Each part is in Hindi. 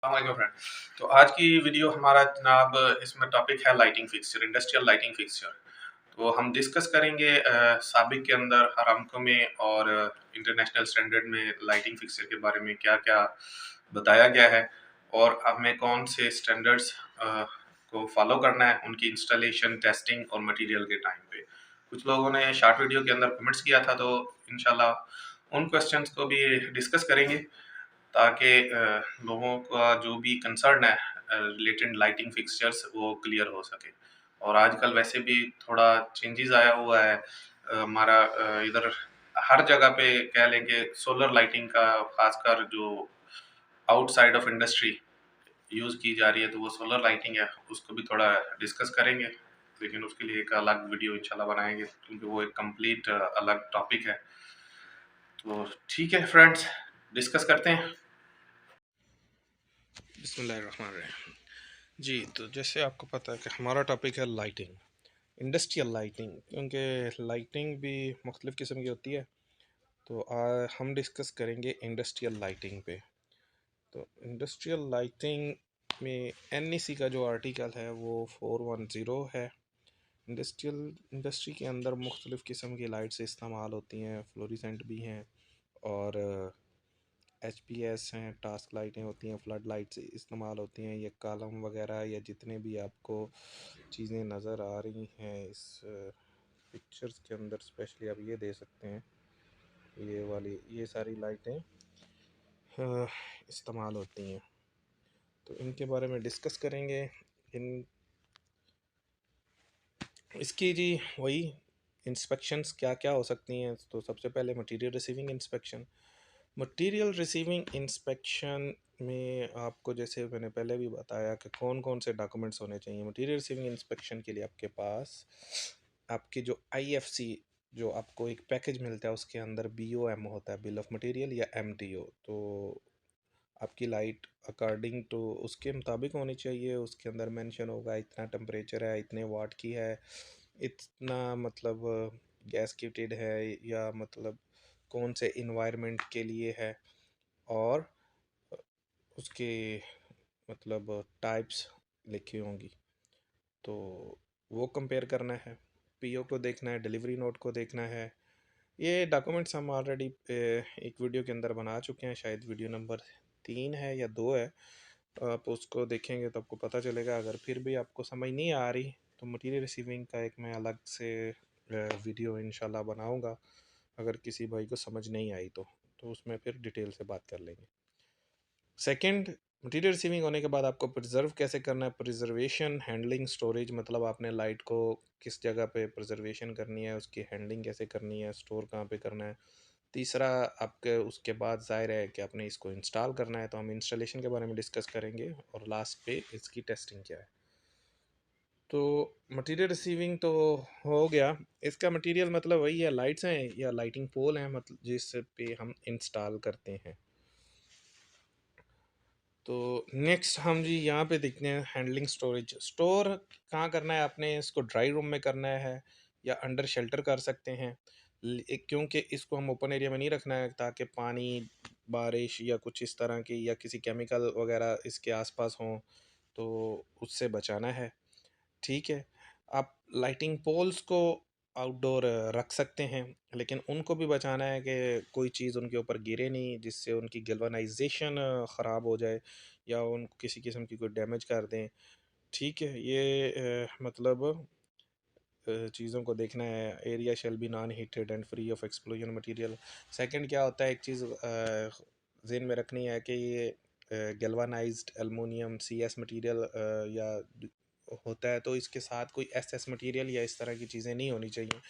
अस्सलाम फ्रेंड। तो आज की वीडियो हमारा जनाब इसमें टॉपिक है lighting fixture, industrial lighting fixture. तो हम डिस्कस करेंगे साबिक के अंदर अरामको में और इंटरनेशनल स्टैंडर्ड में लाइटिंग फिक्सचर के बारे में क्या क्या बताया गया है और हमें कौन से स्टैंडर्ड्स को फॉलो करना है उनकी इंस्टॉलेशन, टेस्टिंग और मटेरियल के टाइम पे। कुछ लोगों ने शॉर्ट वीडियो के अंदर कमेंट्स किया था, तो इंशाल्लाह उन क्वेश्चंस को भी डिस्कस करेंगे ताकि लोगों का जो भी कंसर्न है रिलेटेड लाइटिंग फिक्सचर्स वो क्लियर हो सके। और आजकल वैसे भी थोड़ा चेंजेस आया हुआ है, हमारा इधर हर जगह पे कह लें कि सोलर लाइटिंग का खासकर जो आउटसाइड ऑफ इंडस्ट्री यूज़ की जा रही है, तो वो सोलर लाइटिंग है, उसको भी थोड़ा डिस्कस करेंगे। लेकिन उसके लिए एक अलग वीडियो इंशाल्लाह बनाएंगे क्योंकि वो एक कंप्लीट अलग टॉपिक है। तो ठीक है फ्रेंड्स, डिस्कस करते हैं। बिस्मिल्लाहिर्रहमानिर्रहीम। जी, तो जैसे आपको पता है कि हमारा टॉपिक है लाइटिंग, इंडस्ट्रियल लाइटिंग, क्योंकि लाइटिंग भी मुख्तलिफ़ किस्म की होती है। तो हम डिस्कस करेंगे इंडस्ट्रियल लाइटिंग पे। तो इंडस्ट्रियल लाइटिंग में NEC का जो आर्टिकल है वो 410 है। इंडस्ट्री के अंदर मुख्तलिफ़ किस्म की लाइट्स इस्तेमाल होती हैं, फ्लोरिसेंट भी हैं और HPS हैं, टास्क लाइटें होती हैं, फ्लड लाइट्स इस्तेमाल होती हैं, ये कॉलम वगैरह या जितने भी आपको चीज़ें नज़र आ रही हैं इस पिक्चर्स के अंदर, स्पेशली आप ये दे सकते हैं, ये वाली ये सारी लाइटें इस्तेमाल होती हैं। तो इनके बारे में डिस्कस करेंगे। इन इसकी जी वही इंस्पेक्शंस क्या क्या हो सकती हैं। तो सबसे पहले material receiving inspection. Material receiving inspection में आपको, जैसे मैंने पहले भी बताया, कि कौन कौन से डॉक्यूमेंट्स होने चाहिए। मटेरियल रिसीविंग इंस्पेक्शन के लिए आपके पास आपकी जो IFC, जो आपको एक पैकेज मिलता है, उसके अंदर BOM होता है, बिल ऑफ मटेरियल, या MTO। तो आपकी लाइट अकॉर्डिंग टू उसके मुताबिक होनी चाहिए। उसके अंदर मेंशन होगा इतना टेम्परेचर है, इतने वाट की है, इतना मतलब गैस कीटेड है, या मतलब कौन से इन्वायरमेंट के लिए है, और उसके मतलब टाइप्स लिखी होंगी। तो वो कंपेयर करना है, PO को देखना है, डिलीवरी नोट को देखना है। ये डॉक्यूमेंट्स हम ऑलरेडी एक वीडियो के अंदर बना चुके हैं, शायद वीडियो नंबर 3 है या 2 है। आप उसको देखेंगे तो आपको पता चलेगा। अगर फिर भी आपको समझ नहीं आ रही तो मटेरियल रिसीविंग का एक मैं अलग से वीडियो इंशाल्लाह बनाऊंगा, अगर किसी भाई को समझ नहीं आई तो उसमें फिर डिटेल से बात कर लेंगे। सेकंड, मटेरियल रिसीविंग होने के बाद आपको प्रिजर्व कैसे करना है। प्रिजर्वेशन, हैंडलिंग, स्टोरेज, मतलब आपने लाइट को किस जगह पे प्रिजर्वेशन करनी है, उसकी हैंडलिंग कैसे करनी है, स्टोर कहाँ पे करना है। तीसरा, आपके उसके बाद ज़ाहिर है कि आपने इसको इंस्टॉल करना है, तो हम इंस्टॉलेशन के बारे में डिस्कस करेंगे, और लास्ट पे इसकी टेस्टिंग क्या है। तो मटेरियल रिसीविंग तो हो गया। इसका मटेरियल मतलब वही है, लाइट्स हैं या लाइटिंग पोल हैं, मतलब जिस पे हम इंस्टॉल करते हैं। तो नेक्स्ट हम जी यहाँ पे देखते हैं हैंडलिंग स्टोरेज। स्टोर कहाँ करना है आपने, इसको ड्राई रूम में करना है या अंडर शेल्टर कर सकते हैं। क्योंकि इसको हम ओपन एरिया में नहीं रखना है, ताकि पानी, बारिश या कुछ इस तरह की, या किसी केमिकल वगैरह इसके आसपास हों, तो उससे बचाना है। ठीक है। आप लाइटिंग पोल्स को आउटडोर रख सकते हैं, लेकिन उनको भी बचाना है कि कोई चीज़ उनके ऊपर गिरे नहीं, जिससे उनकी गैल्वेनाइजेशन ख़राब हो जाए या उनको किसी किस्म की कोई डैमेज कर दें। ठीक है, ये मतलब चीज़ों को देखना है। Area shall be non heated and free of explosion material. Second क्या होता है, एक चीज़ ज़हन में रखनी है कि ये गैल्वानाइज्ड एलुमिनियम CS मटेरियल या होता है, तो इसके साथ कोई SS मटेरियल या इस तरह की चीज़ें नहीं होनी चाहिए,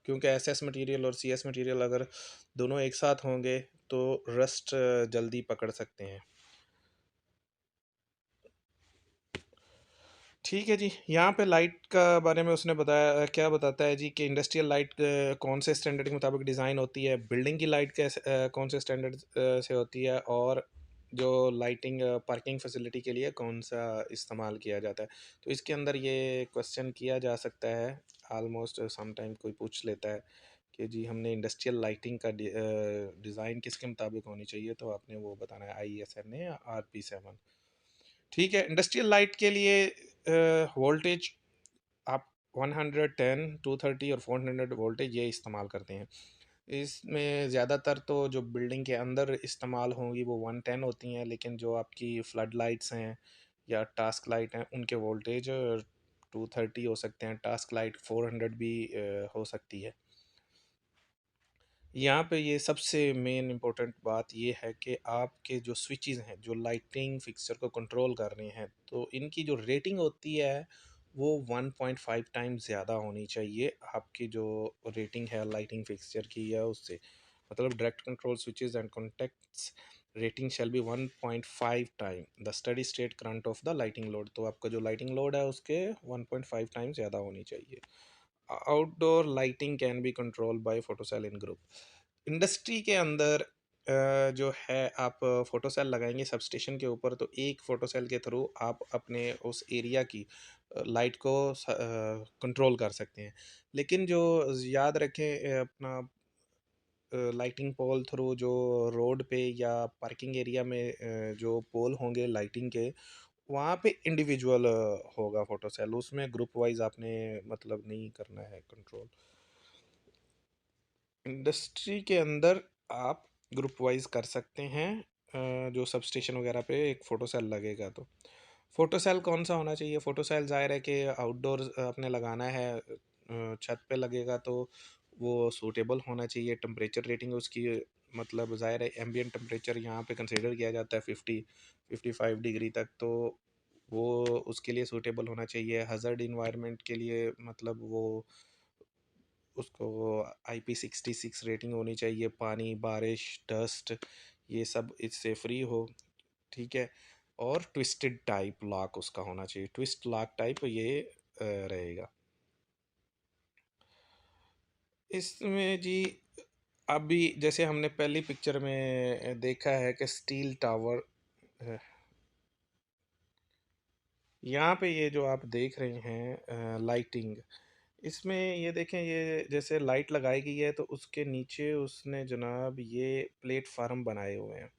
क्योंकि SS मटेरियल और CS मटेरियल अगर दोनों एक साथ होंगे तो रस्ट जल्दी पकड़ सकते हैं। ठीक है जी। यहाँ पे लाइट का बारे में उसने बताया, क्या बताता है जी, कि इंडस्ट्रियल लाइट कौन से स्टैंडर्ड के मुताबिक डिज़ाइन होती है, बिल्डिंग की लाइट कैसे कौन से स्टैंडर्ड से होती है, और जो लाइटिंग पार्किंग फैसिलिटी के लिए कौन सा इस्तेमाल किया जाता है। तो इसके अंदर ये क्वेश्चन किया जा सकता है, आलमोस्ट सम टाइम कोई पूछ लेता है कि जी हमने इंडस्ट्रियल लाइटिंग का डिज़ाइन किसके मुताबिक होनी चाहिए, तो आपने वो बताना है ISNA या RP7। ठीक है। इंडस्ट्रियल लाइट के लिए वोल्टेज आप 110, 230 और 400 वोल्टेज ये इस्तेमाल करते हैं। इसमें ज़्यादातर तो जो बिल्डिंग के अंदर इस्तेमाल होंगी वो 110 होती हैं, लेकिन जो आपकी फ्लड लाइट्स हैं या टास्क लाइट हैं उनके वोल्टेज 230 हो सकते हैं, टास्क लाइट 400 भी हो सकती है। यहाँ पे ये सबसे मेन इम्पोर्टेंट बात ये है कि आपके जो स्विचेस हैं, जो लाइटिंग फिक्सचर को कंट्रोल कर रहे हैं, तो इनकी जो रेटिंग होती है वो 1.5 टाइम्स ज़्यादा होनी चाहिए आपकी जो रेटिंग है लाइटिंग फिक्सचर की या उससे। मतलब direct control switches and contacts rating shall be 1.5 time the steady state current of the lighting load. तो आपका जो लाइटिंग लोड है उसके 1.5 टाइम ज़्यादा होनी चाहिए। Outdoor lighting can be control by photocell in group. Industry के अंदर जो है आप फोटोसेल लगाएंगे सबस्टेशन के ऊपर, तो एक फोटोसेल के थ्रू आप अपने उस एरिया की लाइट को कंट्रोल कर सकते हैं। लेकिन जो याद रखें अपना लाइटिंग पोल थ्रू जो रोड पे या पार्किंग एरिया में जो पोल होंगे लाइटिंग के, वहाँ पे इंडिविजुअल होगा फोटोसेल, उसमें ग्रुप वाइज आपने मतलब नहीं करना है कंट्रोल। इंडस्ट्री के अंदर आप ग्रुप वाइज कर सकते हैं। जो सब स्टेशन वगैरह पे एक फ़ोटो सेल लगेगा तो फ़ोटो सेल कौन सा होना चाहिए? फ़ोटो सेल ज़ाहिर है कि आउटडोर आपने लगाना है, छत पे लगेगा तो वो सूटेबल होना चाहिए। टेम्परेचर रेटिंग उसकी मतलब ज़ाहिर है एम्बिएंट टेम्परेचर यहाँ पे कंसिडर किया जाता है 50-55 डिग्री तक, तो वो उसके लिए सूटेबल होना चाहिए। हज़ार्ड इन्वायरमेंट के लिए मतलब वो उसको IP66 रेटिंग होनी चाहिए, पानी, बारिश, डस्ट ये सब इससे फ्री हो, ठीक है। और ट्विस्टेड टाइप लॉक उसका होना चाहिए, ट्विस्ट लॉक टाइप ये रहेगा। इसमें जी अभी जैसे हमने पहली पिक्चर में देखा है कि स्टील टावर, यहाँ पे ये जो आप देख रहे हैं लाइटिंग, इसमें ये देखें ये जैसे लाइट लगाई गई है तो उसके नीचे उसने जनाब ये प्लेटफार्म बनाए हुए हैं।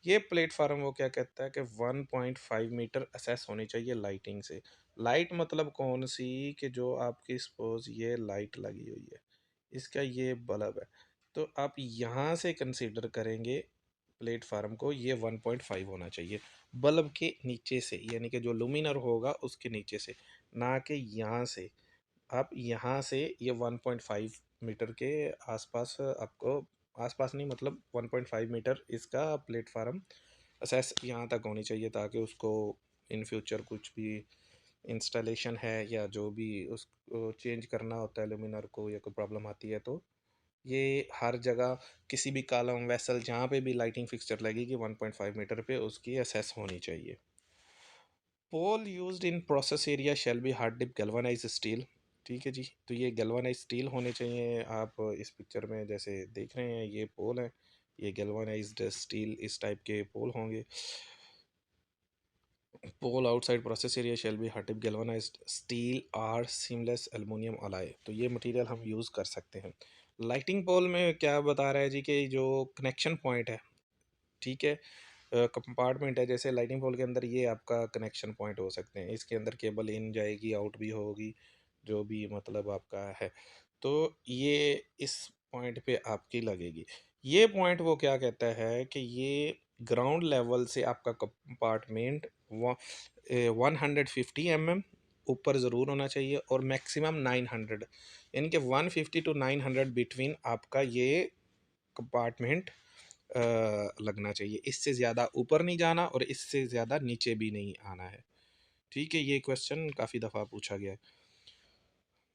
ये प्लेटफार्म वो क्या कहता है कि 1.5 मीटर असेस होनी चाहिए लाइटिंग से। लाइट मतलब कौन सी कि जो आपकी सपोज ये लाइट लगी हुई है, इसका ये बल्ब है, तो आप यहाँ से कंसीडर करेंगे प्लेटफार्म को, ये 1.5 होना चाहिए बल्ब के नीचे से, यानी कि जो लुमिनर होगा उसके नीचे से, ना कि यहाँ से। आप यहाँ से ये 1.5 मीटर के आसपास आपको, आसपास नहीं मतलब 1.5 मीटर इसका प्लेटफार्म असेस यहाँ तक होनी चाहिए, ताकि उसको इन फ्यूचर कुछ भी इंस्टॉलेशन है या जो भी उसको चेंज करना होता है लुमिनर को या कोई प्रॉब्लम आती है तो ये हर जगह किसी भी कॉलम वेसल जहाँ पे भी लाइटिंग फिक्सचर लगेगी 1.5 मीटर पे उसकी असेस होनी चाहिए। Pole used in process area shall be hard dip galvanize steel. ठीक है जी, तो ये गैल्वानाइज स्टील होने चाहिए। आप इस पिक्चर में जैसे देख रहे हैं ये पोल है, ये गैल्वानाइज्ड स्टील इस टाइप के पोल होंगे। Pole outside process area shall be hard dip galvanized steel or seamless aluminium alloy, तो ये मटेरियल हम यूज़ कर सकते हैं। लाइटिंग पोल में क्या बता रहा है जी कि जो कनेक्शन पॉइंट है, ठीक है, कंपार्टमेंट है, जैसे लाइटिंग पोल के अंदर ये आपका कनेक्शन पॉइंट हो सकते हैं, इसके अंदर केबल इन जाएगी आउट भी होगी, जो भी मतलब आपका है, तो ये इस पॉइंट पे आपकी लगेगी। ये पॉइंट वो क्या कहता है कि ये ग्राउंड लेवल से आपका कंपार्टमेंट 150 mm ऊपर ज़रूर होना चाहिए और मैक्सिमम 900, यानी कि 150 to 900 बिटवीन आपका ये कंपार्टमेंट लगना चाहिए। इससे ज़्यादा ऊपर नहीं जाना और इससे ज़्यादा नीचे भी नहीं आना है। ठीक है, ये क्वेश्चन काफ़ी दफ़ा पूछा गया है।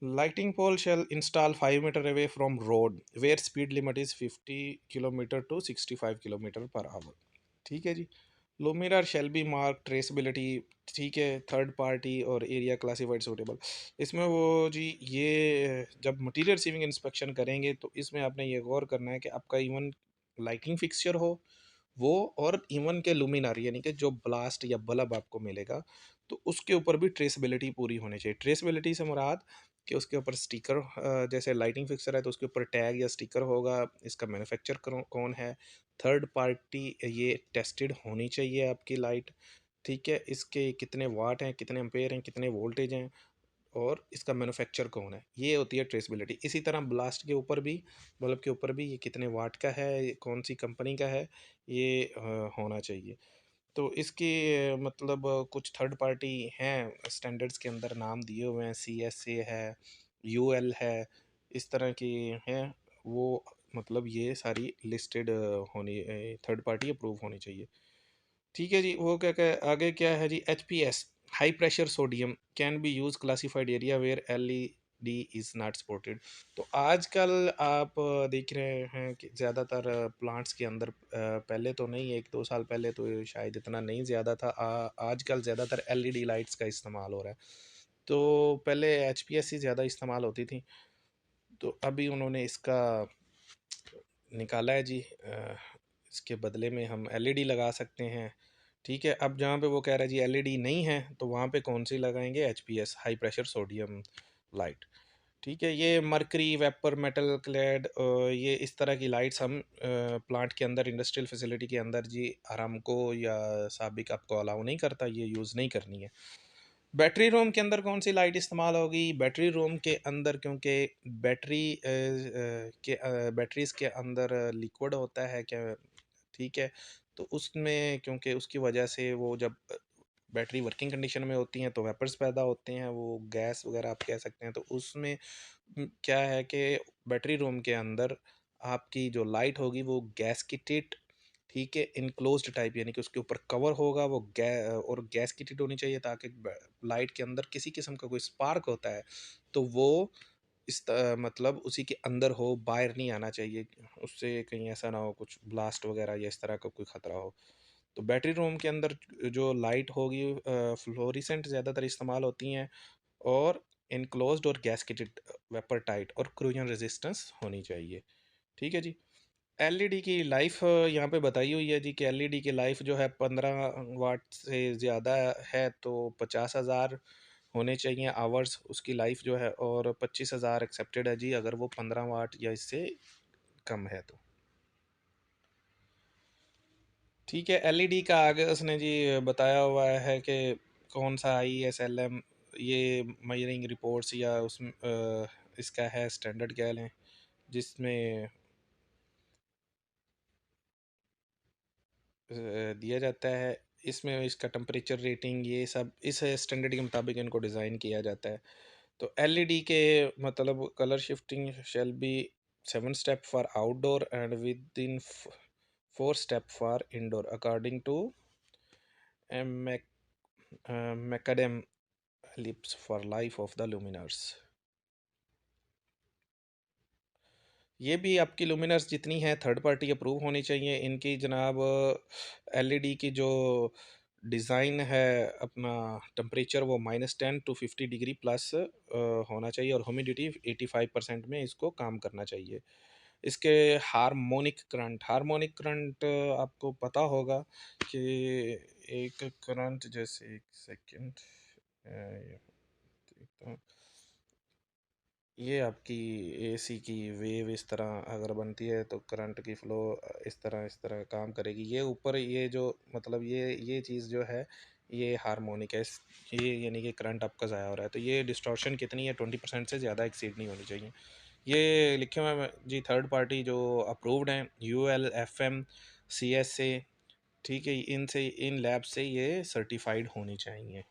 Lighting pole shall install 5 metre away from road where speed limit is 50 kilometre to 65 kilometre per hour. ठीक है जी। Luminaire shall be mark traceability, ठीक है, थर्ड पार्टी और एरिया क्लासिफाइड सूटेबल। इसमें वो जी ये जब मटीरियल रिसीविंग इंस्पेक्शन करेंगे तो इसमें आपने ये गौर करना है कि आपका इवन लाइटिंग फिक्सचर हो वो, और इवन के लुमिनार यानी कि जो ब्लास्ट या बल्ब आपको मिलेगा तो उसके ऊपर भी ट्रेसबिलिटी पूरी होनी चाहिए। ट्रेसबिलिटी से मुराद कि उसके ऊपर स्टिकर, जैसे लाइटिंग फिक्सर है तो उसके ऊपर टैग या स्टिकर होगा, इसका मैन्युफैक्चर कौन है, थर्ड पार्टी ये टेस्टेड होनी चाहिए आपकी लाइट, ठीक है, इसके कितने वाट हैं, कितने एम्पेयर हैं, कितने वोल्टेज हैं, और इसका मैन्युफैक्चर कौन है, ये होती है ट्रेसेबिलिटी। इसी तरह ब्लास्ट के ऊपर भी, बल्ब के ऊपर भी, ये कितने वाट का है, ये कौन सी कंपनी का है, ये होना चाहिए। तो इसके मतलब कुछ थर्ड पार्टी हैं स्टैंडर्ड्स के अंदर नाम दिए हुए हैं, CSA है, UL है, इस तरह की हैं वो, मतलब ये सारी लिस्टेड होनी, थर्ड पार्टी अप्रूव होनी चाहिए। ठीक है जी, वो क्या क्या आगे क्या है जी, HPS, high pressure sodium can be use classified area where LED is not supported. तो आजकल आप देख रहे हैं कि ज़्यादातर प्लांट्स के अंदर पहले तो नहीं, 1-2 साल पहले तो ये शायद इतना नहीं ज़्यादा था, आजकल ज़्यादातर LED लाइट्स का इस्तेमाल हो रहा है। तो पहले HPS ही ज़्यादा इस्तेमाल होती थी, तो अभी उन्होंने इसका निकाला है जी, इसके बदले में हम LED लगा सकते हैं। ठीक है, अब जहाँ पे वो कह रहा है जी LED नहीं है, तो वहाँ पे कौन सी लगाएंगे, HPS, high pressure sodium light. ठीक है, ये मरकरी वेपर मेटल क्लेड, ये इस तरह की लाइट्स हम प्लांट के अंदर, इंडस्ट्रियल फैसिलिटी के अंदर जी, आरामको या साबिक आपको अलाउ नहीं करता, ये यूज़ नहीं करनी है। बैटरी रूम के अंदर कौन सी लाइट इस्तेमाल होगी, बैटरी रूम के अंदर, क्योंकि बैटरीज के अंदर लिक्विड होता है क्या, ठीक है, तो उसमें क्योंकि उसकी वजह से वो जब बैटरी वर्किंग कंडीशन में होती हैं तो वेपर्स पैदा होते हैं, वो गैस वगैरह आप कह सकते हैं, तो उसमें क्या है कि बैटरी रूम के अंदर आपकी जो लाइट होगी वो गैसकेटेड, ठीक है, इनक्लोज्ड टाइप, यानी कि उसके ऊपर कवर होगा वो और गैसकेटेड होनी चाहिए, ताकि लाइट के अंदर किसी किस्म का कोई स्पार्क होता है तो वो मतलब उसी के अंदर हो, बाहर नहीं आना चाहिए, उससे कहीं ऐसा ना हो कुछ ब्लास्ट वगैरह या इस तरह का कोई ख़तरा हो। तो बैटरी रूम के अंदर जो लाइट होगी फ्लोरिसेंट ज़्यादातर इस्तेमाल होती हैं, और इनक्लोज्ड और गैसकेटेड, वेपर टाइट और क्रोजन रेजिस्टेंस होनी चाहिए। ठीक है जी। LED की लाइफ यहाँ पे बताई हुई है जी कि LED की लाइफ जो है 15 वाट से ज़्यादा है तो 50,000 होने चाहिए आवर्स उसकी लाइफ जो है, और 25,000 एक्सेप्टेड है जी अगर वो 15 वाट या इससे कम है तो। ठीक है, LED का आगे उसने जी बताया हुआ है कि कौन सा ISLM, ये मेजरिंग रिपोर्ट्स या उसमें इसका है स्टैंडर्ड कह लें, जिसमें दिया जाता है, इसमें इसका टेम्परेचर रेटिंग ये सब इस स्टैंडर्ड के मुताबिक इनको डिज़ाइन किया जाता है। तो LED के मतलब colour shifting shall be 7 step for outdoor and with in 4 step for indoor according to MacAdam ellipse for life of the luminaires. ये भी आपकी लुमिनस जितनी है थर्ड पार्टी अप्रूव होनी चाहिए, इनकी जनाब LED की जो डिज़ाइन है, अपना टेम्परेचर वो -10 to 50 डिग्री प्लस होना चाहिए, और ह्यूमिडिटी 85% में इसको काम करना चाहिए। इसके हार्मोनिक करंट आपको पता होगा कि एक करंट, जैसे एक सेकेंड, ये आपकी AC की वेव इस तरह अगर बनती है तो करंट की फ़्लो इस तरह काम करेगी। ये ऊपर ये जो मतलब ये चीज़ जो है ये हार्मोनिक है, ये यानी कि करंट आपका ज़ाया हो रहा है, तो ये डिस्टॉर्शन कितनी है, 20% से ज़्यादा एक्सीड नहीं होनी चाहिए। ये लिखे हुए हैं जी, थर्ड पार्टी जो अप्रूव्ड हैं, UL, FM, CSA, ठीक है, इनसे इन लैब से ये सर्टिफाइड होनी चाहिए।